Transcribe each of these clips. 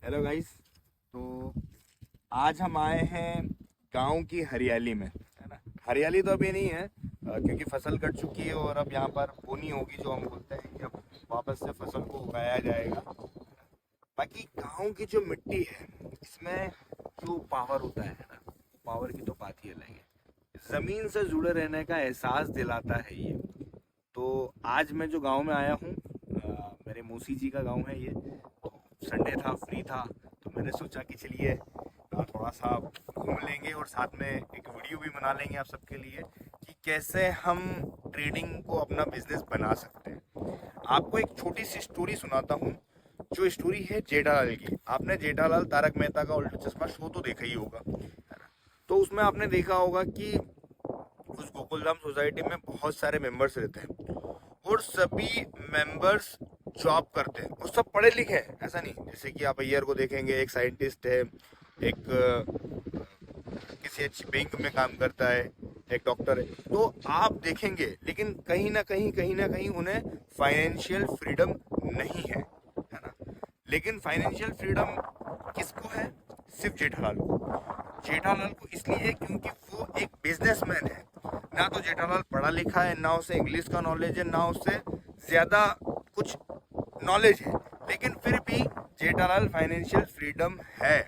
Hello guys. तो आज हम आए हैं गांव की हरियाली में, है ना। हरियाली तो अभी नहीं है, क्योंकि फसल कट चुकी है और अब यहाँ पर बोनी होगी, जो हम बोलते हैं कि अब वापस से फसल को उगाया जाएगा। बाकी गांव की जो मिट्टी है, इसमें जो पावर होता है ना, पावर की तो बात ही अलग है। जमीन से जुड़े रहने का एहसास दिलाता है ये। तो आज मैं जो गांव में आया हूँ, मेरे मौसी जी का गांव है ये। तो संडे था, फ्री था, तो मैंने सोचा कि चलिए थोड़ा सा घूम लेंगे और साथ में एक वीडियो भी बना लेंगे आप सबके लिए कि कैसे हम ट्रेडिंग को अपना बिजनेस बना सकते हैं। आपको एक छोटी सी स्टोरी सुनाता हूँ। जो स्टोरी है जेठालाल की। आपने जेठालाल तारक मेहता का उल्टा चश्मा शो तो देखा ही होगा, है ना। तो उसमें आपने देखा होगा कि उस गोकुलधाम सोसाइटी में बहुत सारे मेंबर्स रहते हैं और सभी मेंबर्स जॉब करते हैं और सब पढ़े लिखे हैं। ऐसा नहीं, जैसे कि आप अय्यर को देखेंगे, एक साइंटिस्ट है, एक किसी अच्छी बैंक में काम करता है, एक डॉक्टर है। तो आप देखेंगे, लेकिन कहीं ना कहीं उन्हें फाइनेंशियल फ्रीडम नहीं है ना। लेकिन फाइनेंशियल फ्रीडम किसको है? सिर्फ जेठालाल को। जेठालाल को इसलिए है क्योंकि वो एक बिजनेसमैन है। ना तो जेठालाल पढ़ा लिखा है, ना उसे इंग्लिश का नॉलेज है, ना उसे ज्यादा कुछ नॉलेज है, लेकिन फिर भी जेठालाल फाइनेंशियल फ्रीडम है।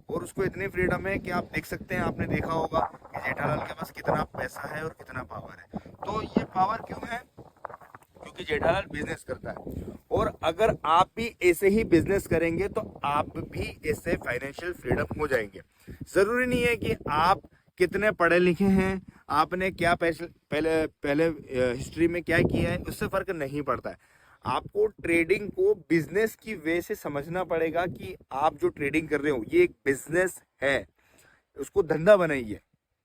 और उसको इतनी फ्रीडम है कि आप देख सकते हैं, आपने देखा होगा कि जेठालाल के पास कितना पैसा है और कितना पावर है। तो ये पावर क्यों है? क्योंकि जेठालाल बिजनेस करता है। और अगर आप भी ऐसे ही बिजनेस करेंगे तो आप भी ऐसे फाइनेंशियल फ्रीडम हो जाएंगे। जरूरी नहीं है कि आप कितने पढ़े लिखे हैं, आपने क्या पहले पहले हिस्ट्री में क्या किया है, उससे फर्क नहीं पड़ता है। आपको ट्रेडिंग को बिजनेस की वे से समझना पड़ेगा कि आप जो ट्रेडिंग कर रहे हो ये एक बिजनेस है। उसको धंधा बनाइए,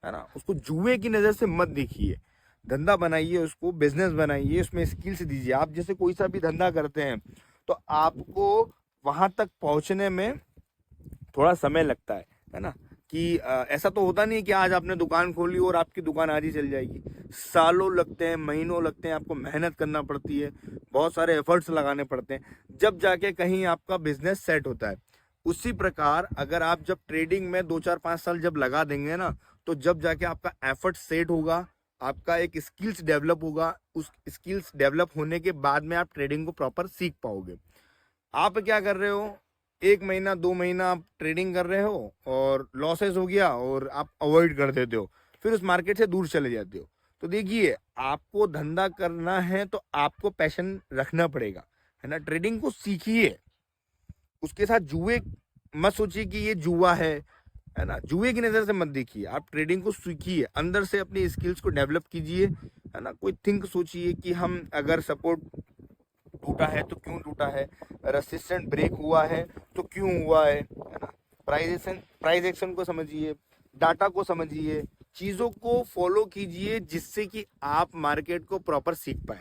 है ना। उसको जुए की नजर से मत देखिए, धंधा बनाइए, उसको बिजनेस बनाइए, उसमें स्किल्स दीजिए। आप जैसे कोई सा भी धंधा करते हैं तो आपको वहां तक पहुंचने में थोड़ा समय लगता है ना। कि ऐसा तो होता नहीं है कि आज आपने दुकान खोली और आपकी दुकान आज ही चल जाएगी। सालों लगते हैं, महीनों लगते हैं, आपको मेहनत करना पड़ती है, बहुत सारे एफर्ट्स लगाने पड़ते हैं, जब जाके कहीं आपका बिजनेस सेट होता है। उसी प्रकार अगर आप जब ट्रेडिंग में 2 4 5 साल जब लगा देंगे ना, तो जब जाके आपका एफर्ट सेट होगा, आपका एक स्किल्स डेवलप होगा, उस स्किल्स डेवलप होने के बाद में आप ट्रेडिंग को प्रॉपर सीख पाओगे। आप क्या कर रहे हो, 1 महीना 2 महीना आप ट्रेडिंग कर रहे हो और लॉसेस हो गया और आप अवॉइड कर देते हो, फिर उस मार्केट से दूर चले जाते हो। तो देखिए, आपको धंधा करना है तो आपको पैशन रखना पड़ेगा, है ना। ट्रेडिंग को सीखिए, उसके साथ जुए मत सोचिए कि ये जुआ है ना। जुए की नजर से मत देखिए, आप ट्रेडिंग को सीखिए, अंदर से अपनी स्किल्स को डेवलप कीजिए, है ना। कोई थिंक सोचिए कि हम अगर सपोर्ट टूटा है तो क्यों टूटा है, रेसिस्टेंट ब्रेक हुआ है तो क्यों हुआ है ना। प्राइस एक्शन को समझिए, डाटा को समझिए, चीजों को फॉलो कीजिए, जिससे कि आप मार्केट को प्रॉपर सीख पाए,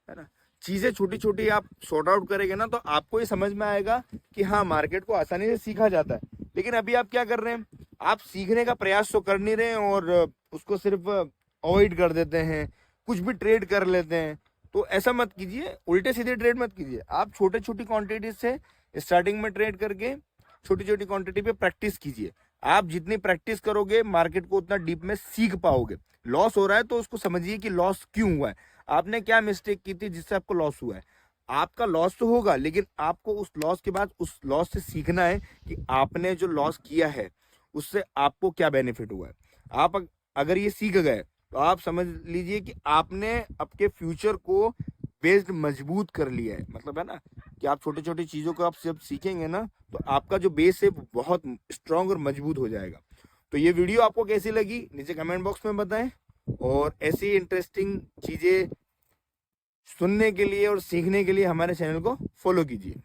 है ना। चीजें छोटी छोटी आप सॉर्ट आउट करेंगे ना, तो आपको ये समझ में आएगा कि हाँ, मार्केट को आसानी से सीखा जाता है। लेकिन अभी आप क्या कर रहे हैं, आप सीखने का प्रयास तो कर नहीं रहे हैं और उसको सिर्फ अवॉइड कर देते हैं, कुछ भी ट्रेड कर लेते हैं। तो ऐसा मत कीजिए, उल्टे सीधे ट्रेड मत कीजिए। आप छोटे छोटी क्वांटिटी से स्टार्टिंग में ट्रेड करके छोटी छोटी क्वांटिटी पे प्रैक्टिस कीजिए। आप जितनी प्रैक्टिस करोगे, मार्केट को उतना डीप में सीख पाओगे। लॉस हो रहा है तो उसको समझिए कि लॉस क्यों हुआ है, आपने क्या मिस्टेक की थी जिससे आपको लॉस हुआ है। आपका लॉस तो होगा, लेकिन आपको उस लॉस के बाद उस लॉस से सीखना है कि आपने जो लॉस किया है उससे आपको क्या बेनिफिट हुआ है। अगर ये सीख गए तो आप समझ लीजिए कि आपने आपके फ्यूचर को बेस्ड मजबूत कर लिया है। मतलब, है ना, कि आप छोटी छोटी चीजों को आप जब सीखेंगे ना, तो आपका जो बेस है वो बहुत स्ट्रांग और मजबूत हो जाएगा। तो ये वीडियो आपको कैसी लगी नीचे कमेंट बॉक्स में बताएं, और ऐसी इंटरेस्टिंग चीजें सुनने के लिए और सीखने के लिए हमारे चैनल को फॉलो कीजिए।